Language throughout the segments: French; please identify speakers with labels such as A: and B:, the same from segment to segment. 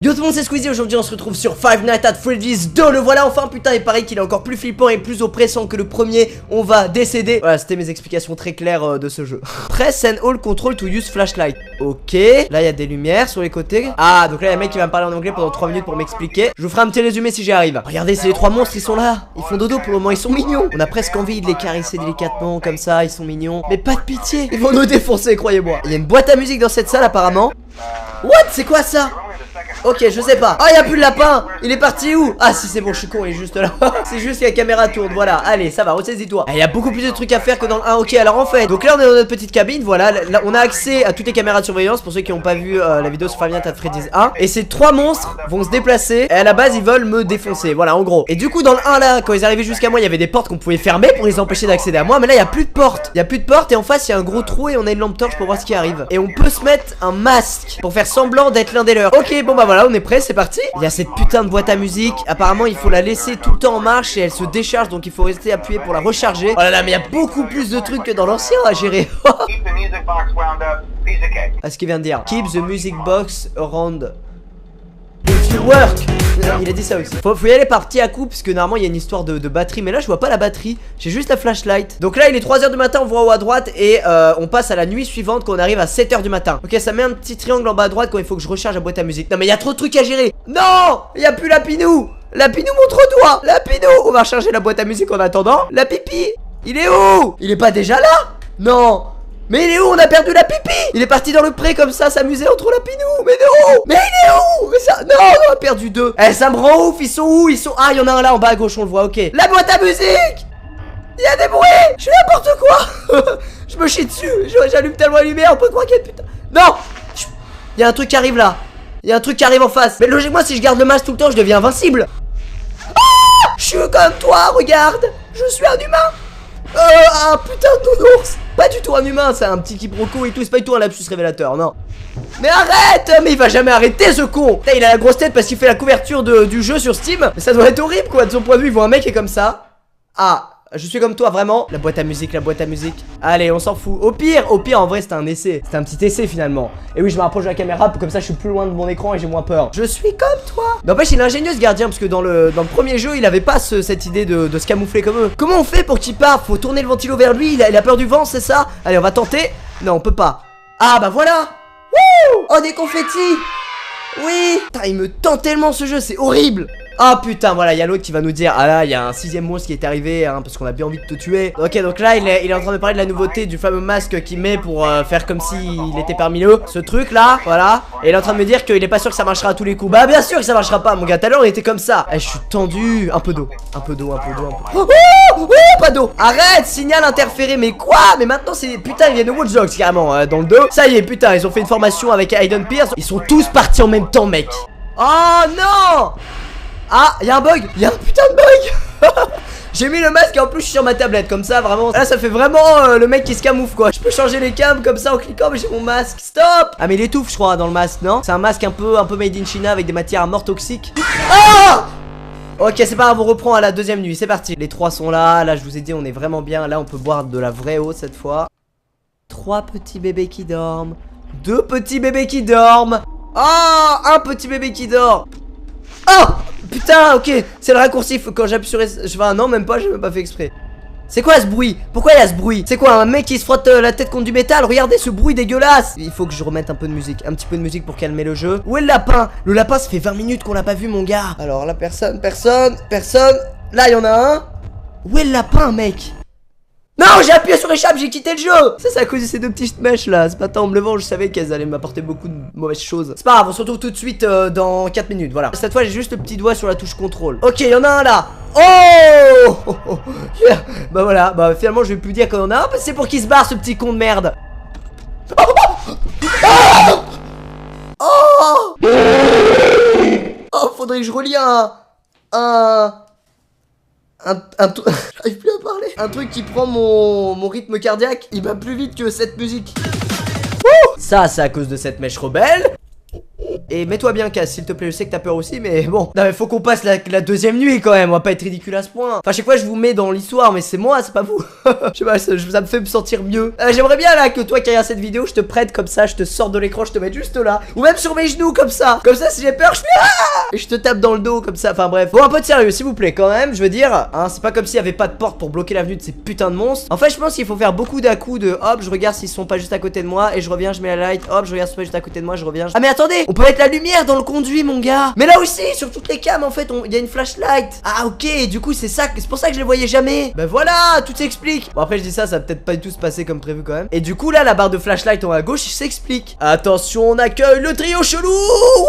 A: Yo tout le monde, c'est Squeezie. Aujourd'hui on se retrouve sur Five Nights at Freddy's 2. Le voilà enfin, putain, il paraît qu'il est encore plus flippant et plus oppressant que le premier. On va décéder. Voilà, c'était mes explications très claires de ce jeu. Press and hold control to use flashlight. Ok, là il y a des lumières sur les côtés. Ah, donc là il y a un mec qui va me parler en anglais pendant 3 minutes pour m'expliquer. Je vous ferai un petit résumé si j'y arrive. Regardez, c'est les 3 monstres, ils sont là. Ils font dodo pour le moment, ils sont mignons. On a presque envie de les caresser délicatement comme ça, ils sont mignons. Mais pas de pitié, ils vont nous défoncer, croyez-moi. Il y a une boîte à musique dans cette salle apparemment. What? C'est quoi ça? Ok, je sais pas. Oh, il y a plus de lapin. Il est parti où? Ah si, c'est bon, je suis con, il est juste là. C'est juste que la caméra tourne, voilà. Allez, ça va, ressaisis-toi. Il y a beaucoup plus de trucs à faire que dans le 1. Ok, alors en fait, donc là on est dans notre petite cabine, voilà. Là, on a accès à toutes les caméras de surveillance pour ceux qui n'ont pas vu la vidéo sur Five Nights at Freddy's 1. Et ces 3 monstres vont se déplacer et à la base ils veulent me défoncer, voilà, en gros. Et du coup dans le 1 là, quand ils arrivaient jusqu'à moi, il y avait des portes qu'on pouvait fermer pour les empêcher d'accéder à moi. Mais là il y a plus de portes. Il y a plus de portes et en face il y a un gros trou et on a une lampe torche pour voir ce qui arrive. Et on peut se mettre un masque pour faire semblant d'être l'un des leurs. Ok, bon bah voilà, on est prêt, c'est parti. Il y a cette putain de boîte à musique. Apparemment il faut la laisser tout le temps en marche et elle se décharge, donc il faut rester appuyé pour la recharger. Oh là là, mais il y a beaucoup plus de trucs que dans l'ancien à gérer. Ah, ce qu'il vient de dire. Keep the music box around if you work. Il a dit ça aussi. Faut y aller par petit à coup parce que normalement il y a une histoire de batterie. Mais là je vois pas la batterie, j'ai juste la flashlight. Donc là il est 3h du matin, on voit en haut à droite. Et on passe à la nuit suivante quand on arrive à 7h du matin. Ok, ça met un petit triangle en bas à droite quand il faut que je recharge la boîte à musique. Non mais il y a trop de trucs à gérer. Non, il y a plus la pinou. La pinou, montre-toi. La pinou. On va recharger la boîte à musique en attendant. La pipi, il est où? Il est pas déjà là? Non. Mais il est où? On a perdu la pipi. Il est parti dans le pré comme ça s'amuser entre la pinou. Mais non. Mais il est où? Mais ça, non, on a perdu 2. Eh, ça me rend ouf. Ils sont où? Ils sont... Ah, il y en a un là en bas à gauche, on le voit, ok. La boîte à musique. Il y a des bruits. Je fais n'importe quoi. Je me chie dessus. J'allume tellement la lumière, on peut croire qu'il y a putain. Non. Il y a un truc qui arrive là. Il y a un truc qui arrive en face. Mais logiquement si je garde le masque tout le temps je deviens invincible. Ah, je suis comme toi, regarde. Je suis un humain. Ah putain de nounours. Pas du tout un humain, c'est un petit quiproquo et tout. C'est pas du tout un lapsus révélateur, non. Mais arrête. Mais il va jamais arrêter ce con. Putain, il a la grosse tête parce qu'il fait la couverture du jeu sur Steam. Mais ça doit être horrible quoi. De son point de vue, il voit un mec qui est comme ça. Ah, je suis comme toi vraiment. La boîte à musique, la boîte à musique. Allez, on s'en fout. Au pire en vrai c'était un essai. C'était un petit essai finalement. Et oui, je me rapproche de la caméra pour comme ça je suis plus loin de mon écran et j'ai moins peur. Je suis comme toi. N'empêche, il est ingénieux ce gardien parce que dans le premier jeu il avait pas cette idée de se camoufler comme eux. Comment on fait pour qu'il parte? Faut tourner le ventilo vers lui, il a peur du vent, c'est ça? Allez, on va tenter. Non, on peut pas. Ah bah voilà. Wouh. Oh, des confettis. Oui. Putain, il me tente tellement ce jeu, c'est horrible. Ah putain, voilà, il y a l'autre qui va nous dire: ah là, il y a un 6ème monstre qui est arrivé, hein, parce qu'on a bien envie de te tuer. Ok, donc là, il est en train de parler de la nouveauté du fameux masque qu'il met pour faire comme s'il était parmi eux. Ce truc là, voilà. Et il est en train de me dire qu'il est pas sûr que ça marchera à tous les coups. Bah bien sûr que ça marchera pas, mon gars, tout à l'heure il était comme ça. Eh, je suis tendu. Un peu d'eau, un peu d'eau, un peu d'eau, un peu... Oh, oh, oh, pas d'eau. Arrête, signal interféré, mais quoi? Mais maintenant c'est... Putain, ils viennent de Watch Dogs carrément, dans le 2. Ça y est, putain, ils ont fait une formation avec Aiden Pierce. Ils sont tous partis en même temps, mec. Oh non. Ah, y'a un bug, y'a un putain de bug. J'ai mis le masque et en plus je suis sur ma tablette comme ça, vraiment. Là ça fait vraiment le mec qui se camoufle quoi. Je peux changer les cams comme ça en cliquant, mais j'ai mon masque. Stop. Ah mais il étouffe je crois dans le masque, non? C'est un masque un peu made in China avec des matières à mort toxiques. Ah. Ok, c'est pas grave, on reprend à la 2ème nuit, c'est parti. Les 3 sont là, là je vous ai dit on est vraiment bien. Là on peut boire de la vraie eau cette fois. 3 petits bébés qui dorment. 2 petits bébés qui dorment. Ah, un petit bébé qui dort. Oh putain, ok, c'est le raccourci. Quand j'appuie sur S, je vais non, même pas, j'ai même pas fait exprès. C'est quoi ce bruit? Pourquoi il y a ce bruit? C'est quoi, un mec qui se frotte la tête contre du métal? Regardez ce bruit dégueulasse. Il faut que je remette un peu de musique, un petit peu de musique pour calmer le jeu. Où est le lapin? Le lapin, ça fait 20 minutes qu'on l'a pas vu, mon gars. Alors là, personne. Là, il y en a un. Où est le lapin, mec? Non, j'ai appuyé sur échappe, j'ai quitté le jeu. Ça c'est à cause de ces 2 petites mèches là. Ce matin en me levant je savais qu'elles allaient m'apporter beaucoup de mauvaises choses. C'est pas grave, on se retrouve tout de suite dans 4 minutes, voilà. Cette fois j'ai juste le petit doigt sur la touche contrôle. Ok, il y en a un là. Oh, yeah. Bah voilà, bah finalement je vais plus dire qu'on en a un. C'est pour qu'il se barre ce petit con de merde. Oh, faudrait que je relie j'arrive plus à parler. Un truc qui prend mon rythme cardiaque. Il va plus vite que cette musique. Ça c'est à cause de cette mèche rebelle. Et mets-toi bien, Cass, s'il te plaît. Je sais que t'as peur aussi, mais bon. Non, mais faut qu'on passe la deuxième nuit quand même. On va pas être ridicule à ce point. Enfin, chaque fois, je vous mets dans l'histoire, mais c'est moi, c'est pas vous. Je sais pas, ça me fait me sentir mieux. J'aimerais bien là que toi qui regardes cette vidéo, je te prête comme ça, je te sors de l'écran, je te mets juste là. Ou même sur mes genoux comme ça. Comme ça, si j'ai peur, je fais ah! Et je te tape dans le dos comme ça. Enfin, bref. Bon, un peu de sérieux, s'il vous plaît, quand même. Je veux dire, hein, c'est pas comme s'il y avait pas de porte pour bloquer l'avenue de ces putains de monstres. En fait, je pense qu'il faut faire beaucoup d'à-coups de hop, je regarde s'ils sont pas juste à côté de moi et je reviens, je mets la light. Hop, je regarde s'ils sont pas juste à côté de moi, je reviens. Ah, mais attendez, on peut mettre la lumière dans le conduit, mon gars. Mais là aussi, sur toutes les cams, en fait, il y a une flashlight. Ah, ok, du coup, c'est pour ça que je les voyais jamais. Ben voilà, tout s'explique. Bon, après, je dis ça va peut-être pas du tout se passer comme prévu quand même. Et du coup, là, la barre de flashlight en haut à gauche, il s'explique. Attention, on accueille le trio chelou. Wouh!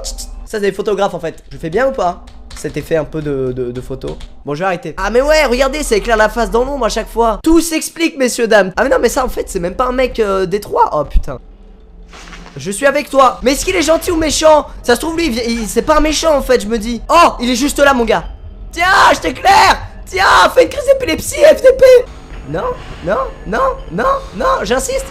A: Ça, c'est des photographes en fait. Je fais bien ou pas? Cet effet un peu de photo. Bon, je vais arrêter. Ah, mais ouais, regardez, ça éclaire la face dans l'ombre à chaque fois. Tout s'explique, messieurs, dames. Ah, mais non, mais ça, en fait, c'est même pas un mec détroit. Oh, putain. Je suis avec toi. Mais est-ce qu'il est gentil ou méchant? Ça se trouve, lui, c'est pas un méchant, en fait, je me dis. Oh, il est juste là, mon gars. Tiens, je t'éclaire. Tiens, fais une crise d'épilepsie, FDP. Non, non, non, non, non. J'insiste.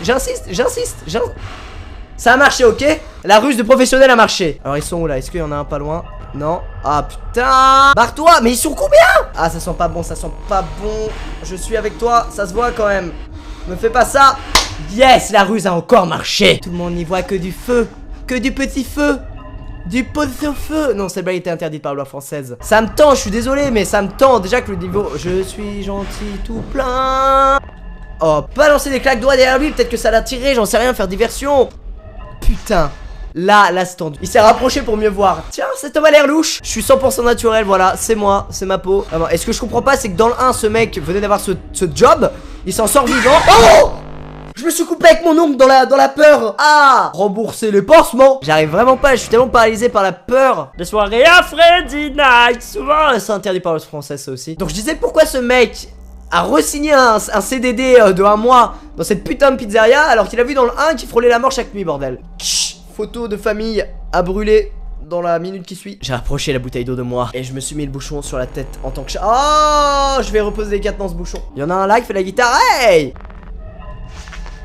A: Ça a marché, ok? La ruse de professionnel a marché. Alors, ils sont où, là? Est-ce qu'il y en a un pas loin? Non. Ah putain. Barre-toi. Mais ils sont combien? Ah, ça sent pas bon, ça sent pas bon. Je suis avec toi, ça se voit quand même. Me fais pas ça. Yes, la ruse a encore marché. Tout le monde n'y voit que du feu. Que du petit feu. Du pot au feu. Non, cette blague était interdite par la loi française. Ça me tend, je suis désolé, mais ça me tend. Déjà que le niveau... Je suis gentil tout plein. Oh, pas lancer des claques doigts derrière lui. Peut-être que ça l'a tiré, j'en sais rien, faire diversion. Putain. Là c'est tendu. Il s'est rapproché pour mieux voir. Tiens, cet homme a l'air louche. Je suis 100% naturel, voilà, c'est moi, c'est ma peau. Et ce que je comprends pas, c'est que dans le 1, ce mec venait d'avoir ce job. Il s'en sort vivant. Oh! Je me suis coupé avec mon ongle dans la peur. Ah! Rembourser les pansements. J'arrive vraiment pas, je suis tellement paralysé par la peur. Les soirées à Freddy Night. Souvent, c'est interdit par le français, ça aussi. Donc je disais pourquoi ce mec a re-signé un CDD de 1 mois dans cette putain de pizzeria alors qu'il a vu dans le 1 qu'il frôlait la mort chaque nuit, bordel. Photo de famille à brûler dans la minute qui suit. J'ai approché la bouteille d'eau de moi et je me suis mis le bouchon sur la tête en tant que chat. Oh, je vais reposer les 4 dans ce bouchon. Il y en a un là qui fait la guitare. Hey!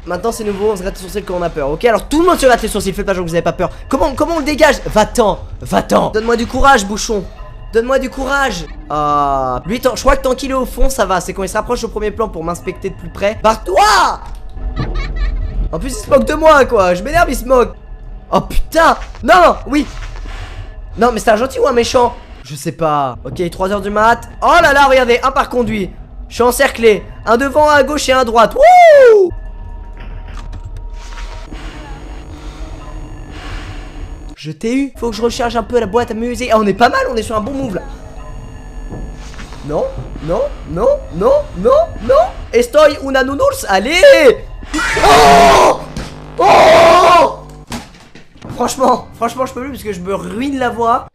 A: Maintenant c'est nouveau, on se gratte les sourcils quand on a peur. Ok, alors tout le monde se gratte les sourcils, faites pas genre que vous avez pas peur. Comment on le dégage? Va-t'en, va-t'en. Donne-moi du courage, bouchon. Donne-moi du courage. Ah, lui, je crois que tant qu'il est au fond, ça va. C'est quand il se rapproche au premier plan pour m'inspecter de plus près. Barre-toi! En plus, il se moque de moi, quoi. Je m'énerve, il se moque. Oh putain. Non, oui. Non, mais c'est un gentil ou un méchant? Je sais pas. Ok, 3h du mat. Oh là là, regardez, un par conduit. Je suis encerclé. Un devant, un à gauche et un à droite. Wouh! Je t'ai eu. Faut que je recharge un peu la boîte à musique. Ah, on est pas mal, on est sur un bon move là. Non, non, non, non, non, non. Estoy una nounours. Allez. Oh! Oh! Franchement, je peux plus parce que je me ruine la voix.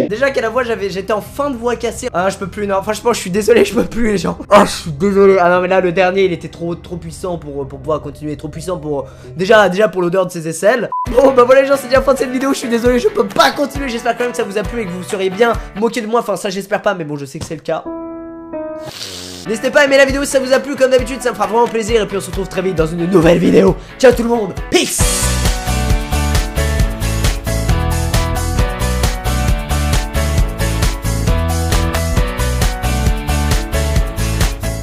A: Déjà qu'à la voix j'étais en fin de voix cassée. Ah, je peux plus, non, franchement je suis désolé, je peux plus les gens. Oh, je suis désolé. Ah non, mais là le dernier il était trop puissant pour pouvoir continuer, trop puissant pour déjà pour l'odeur de ses aisselles. Bon bah voilà les gens, c'est déjà la fin de cette vidéo. Je suis désolé, je peux pas continuer. J'espère quand même que ça vous a plu et que vous seriez bien moqué de moi. Enfin ça j'espère pas, mais bon je sais que c'est le cas. N'hésitez pas à aimer la vidéo si ça vous a plu, comme d'habitude ça me fera vraiment plaisir. Et puis on se retrouve très vite dans une nouvelle vidéo. Ciao tout le monde, peace.